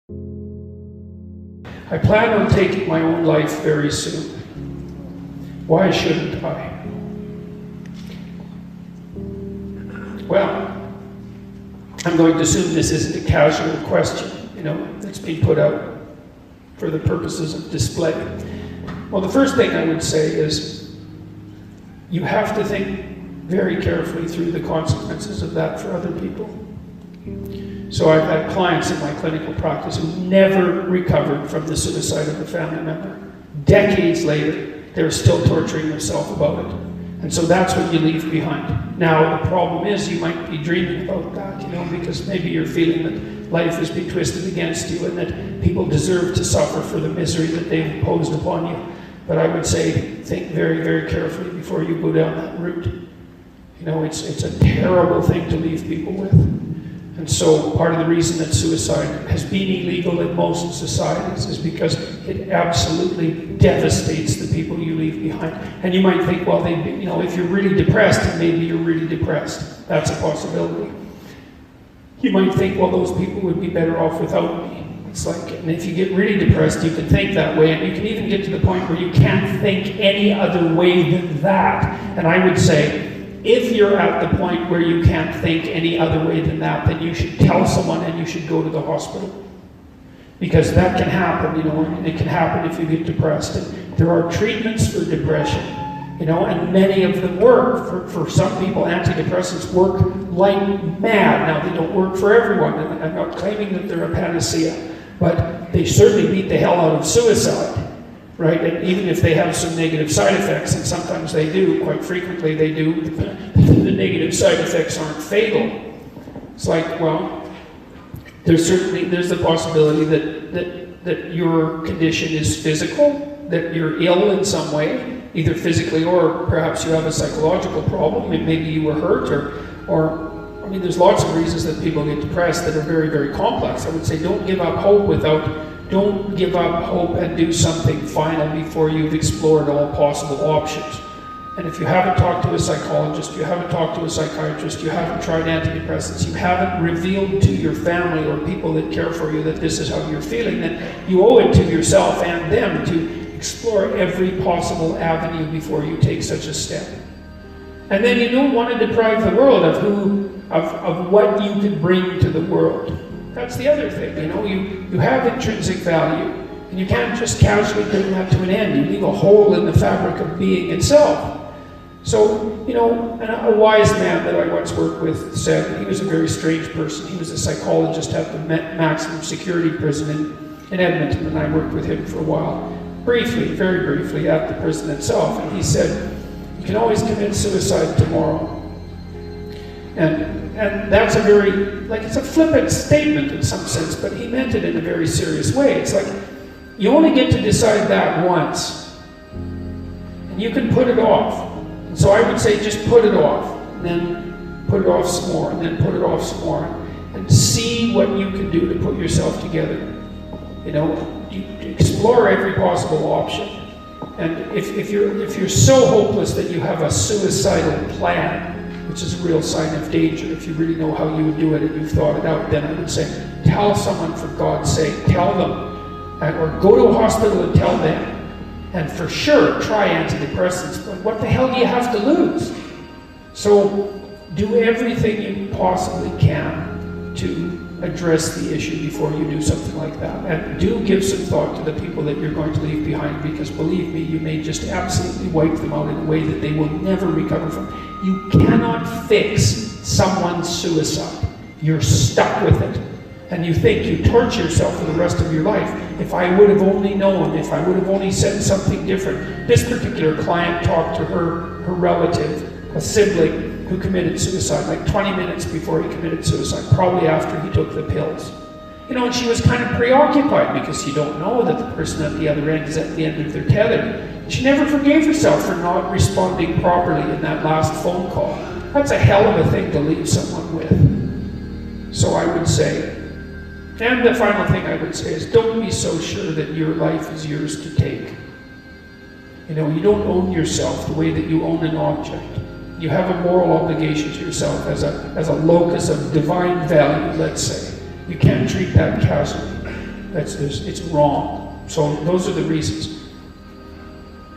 I plan on taking my own life very soon. Why shouldn't I? Well, I'm going to assume this isn't a casual question, that's been put out for the purposes of display. Well, the first thing I would say is you have to think very carefully through the consequences of that for other people. So I've had clients in my clinical practice who never recovered from the suicide of a family member. Decades later, they're still torturing themselves about it. And so that's what you leave behind. Now, the problem is you might be dreaming about that, because maybe you're feeling that life has been twisted against you and that people deserve to suffer for the misery that they've imposed upon you. But I would say, think very, very carefully before you go down that route. It's a terrible thing to leave people with. And so part of the reason that suicide has been illegal in most societies is because it absolutely devastates the people you leave behind. And you might think, well, if you're really depressed, then maybe you're really depressed. That's a possibility. You might think, well, those people would be better off without me. It's like, and if you get really depressed, you can think that way, and you can even get to the point where you can't think any other way than that. And I would say, if you're at the point where you can't think any other way than that, then you should tell someone and you should go to the hospital. Because that can happen, and it can happen if you get depressed. And there are treatments for depression, and many of them work. For some people, antidepressants work like mad. Now, they don't work for everyone, and I'm not claiming that they're a panacea, but they certainly beat the hell out of suicide. Right? And even if they have some negative side effects, and sometimes they do, quite frequently they do, the negative side effects aren't fatal. It's like, well, there's the possibility that your condition is physical, that you're ill in some way, either physically or perhaps you have a psychological problem, maybe you were hurt, or there's lots of reasons that people get depressed that are very, very complex. I would say don't give up hope Don't give up hope and do something final before you've explored all possible options. And if you haven't talked to a psychologist, you haven't talked to a psychiatrist, you haven't tried antidepressants, you haven't revealed to your family or people that care for you that this is how you're feeling, then you owe it to yourself and them to explore every possible avenue before you take such a step. And then you don't want to deprive the world of what you can bring to the world. That's the other thing, you have intrinsic value, and you can't just casually bring that to an end. You leave a hole in the fabric of being itself. So, a wise man that I once worked with said, he was a very strange person. He was a psychologist at the maximum security prison in Edmonton, and I worked with him for a while, briefly, very briefly, at the prison itself. And he said, you can always commit suicide tomorrow. And that's it's a flippant statement in some sense, but he meant it in a very serious way. It's like, you only get to decide that once, and you can put it off. And so I would say just put it off, and then put it off some more, and then put it off some more, and see what you can do to put yourself together. You explore every possible option. And if you're so hopeless that you have a suicidal plan, which is a real sign of danger, if you really know how you would do it and you've thought it out, then I would say, tell someone for God's sake, tell them, or go to a hospital and tell them. And for sure, try antidepressants, but what the hell do you have to lose? So do everything you possibly can to address the issue before you do something like that. And do give some thought to the people that you're going to leave behind, because believe me, you may just absolutely wipe them out in a way that they will never recover from. You cannot fix someone's suicide. You're stuck with it. And you think you torture yourself for the rest of your life. If I would have only known, if I would have only said something different. This particular client talked to her relative, a sibling, who committed suicide like 20 minutes before he committed suicide, probably after he took the pills. And she was kind of preoccupied because you don't know that the person at the other end is at the end of their tether. She never forgave herself for not responding properly in that last phone call. That's a hell of a thing to leave someone with. So I would say, and the final thing I would say is, don't be so sure that your life is yours to take. You don't own yourself the way that you own an object. You have a moral obligation to yourself as a locus of divine value, let's say. You can't treat that casually. It's wrong. So those are the reasons.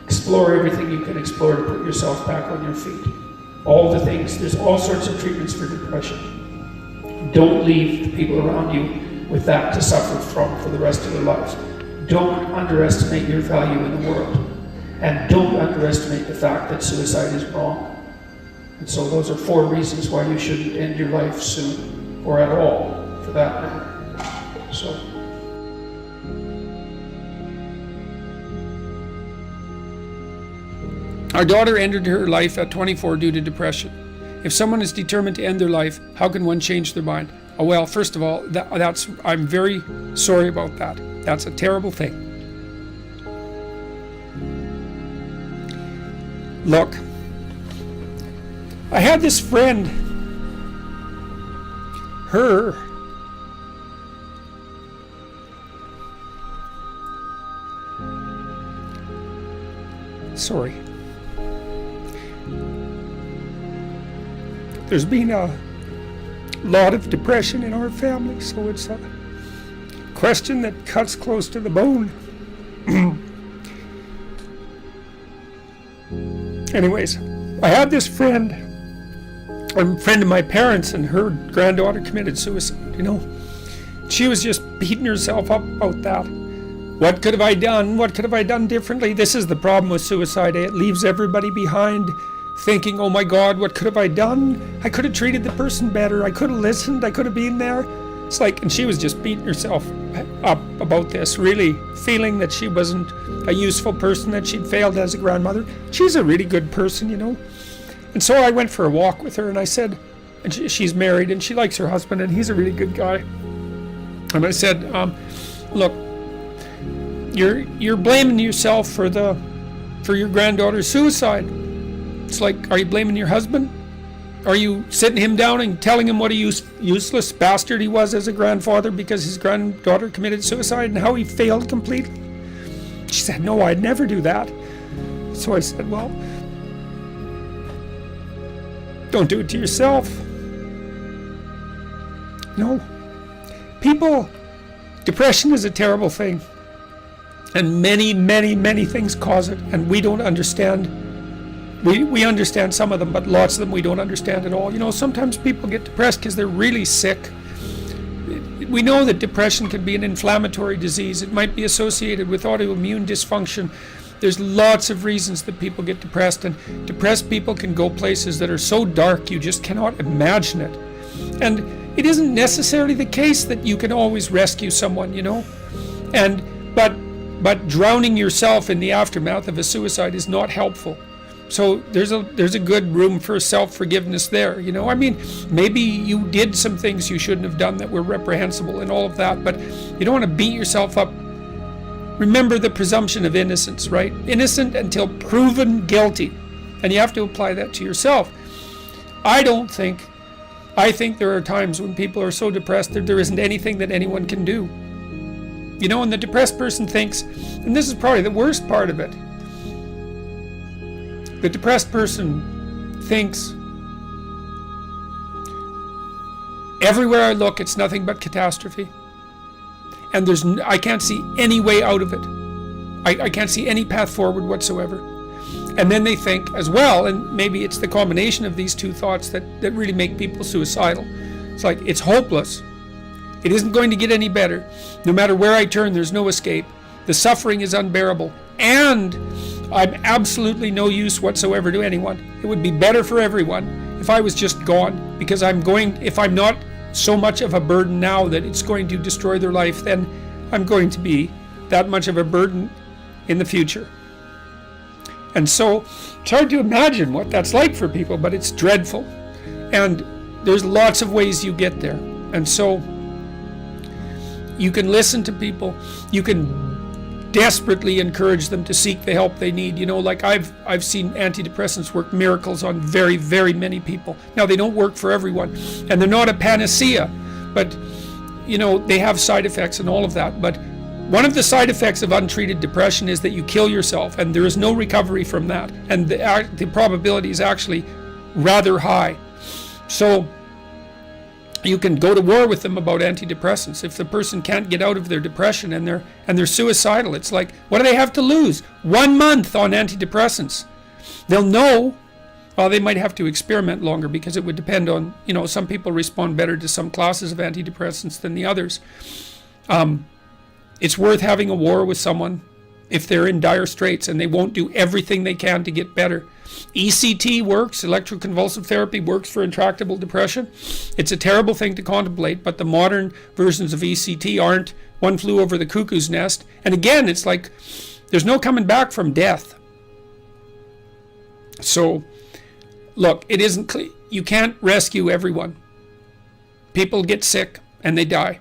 Explore everything you can explore to put yourself back on your feet. All the things, there's all sorts of treatments for depression. Don't leave the people around you with that to suffer from for the rest of their lives. Don't underestimate your value in the world. And don't underestimate the fact that suicide is wrong. And so those are 4 reasons why you shouldn't end your life soon, or at all, for that matter. So. Our daughter ended her life at 24 due to depression. If someone is determined to end their life, how can one change their mind? Oh, well, first of all, I'm very sorry about that. That's a terrible thing. Look, I had this friend, sorry. There's been a lot of depression in our family, so it's a question that cuts close to the bone. Anyways, I had this friend, a friend of my parents, and her granddaughter committed suicide, She was just beating herself up about that. What could have I done? What could have I done differently? This is the problem with suicide. It leaves everybody behind thinking, oh my God, what could have I done? I could have treated the person better. I could have listened. I could have been there. It's like, and she was just beating herself up about this, really feeling that she wasn't a useful person, that she'd failed as a grandmother. She's a really good person, And so I went for a walk with her, and I said, and she's married, and she likes her husband, and he's a really good guy. And I said, look, you're blaming yourself for your granddaughter's suicide. It's like, are you blaming your husband? Are you sitting him down and telling him what a useless bastard he was as a grandfather because his granddaughter committed suicide and how he failed completely? She said, no, I'd never do that. So I said, well, don't do it to yourself. No. Depression is a terrible thing. And many, many, many things cause it, and we don't understand. We understand some of them, but lots of them we don't understand at all. Sometimes people get depressed because they're really sick. We know that depression can be an inflammatory disease. It might be associated with autoimmune dysfunction. There's lots of reasons that people get depressed, and depressed people can go places that are so dark you just cannot imagine it. And it isn't necessarily the case that you can always rescue someone, but drowning yourself in the aftermath of a suicide is not helpful. So there's a good room for self-forgiveness there, maybe you did some things you shouldn't have done that were reprehensible and all of that, but you don't want to beat yourself up. Remember the presumption of innocence, right? Innocent until proven guilty. And you have to apply that to yourself. I think there are times when people are so depressed that there isn't anything that anyone can do. And the depressed person thinks, and this is probably the worst part of it, the depressed person thinks, everywhere I look, it's nothing but catastrophe. And I can't see any way out of it. I can't see any path forward whatsoever. And then they think as well, and maybe it's the combination of these two thoughts that really make people suicidal. It's like, it's hopeless. It isn't going to get any better. No matter where I turn, there's no escape. The suffering is unbearable. And I'm absolutely no use whatsoever to anyone. It would be better for everyone if I was just gone, because if I'm not so much of a burden now that it's going to destroy their life, then I'm going to be that much of a burden in the future. And so it's hard to imagine what that's like for people, but it's dreadful. And there's lots of ways you get there. And so you can listen to people, you can desperately encourage them to seek the help they need. Like I've seen antidepressants work miracles on very, very many people. Now, they don't work for everyone, and they're not a panacea, but they have side effects and all of that. But one of the side effects of untreated depression is that you kill yourself, and there is no recovery from that, and the probability is actually rather high. So You can go to war with them about antidepressants. If the person can't get out of their depression and they're suicidal, it's like, what do they have to lose? 1 month on antidepressants. They'll know. Well, they might have to experiment longer because it would depend on, some people respond better to some classes of antidepressants than the others. It's worth having a war with someone if they're in dire straits and they won't do everything they can to get better. ECT works, electroconvulsive therapy works for intractable depression. It's a terrible thing to contemplate, but the modern versions of ECT aren't. One flew over the cuckoo's nest. And again, it's like there's no coming back from death. So, look, it isn't clear. You can't rescue everyone. People get sick and they die.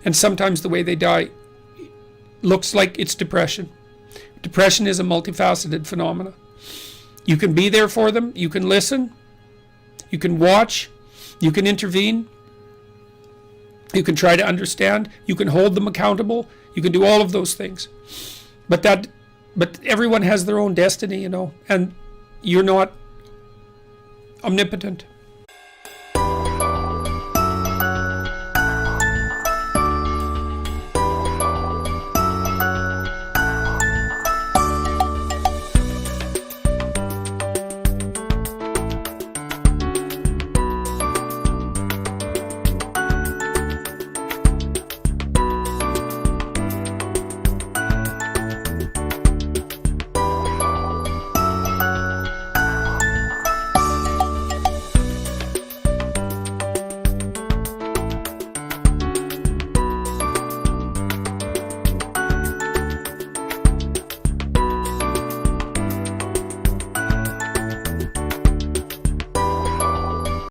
And sometimes the way they die looks like it's depression. Depression is a multifaceted phenomenon. You can be there for them. You can listen. You can watch. You can intervene. You can try to understand. You can hold them accountable. You can do all of those things. But everyone has their own destiny, and you're not omnipotent.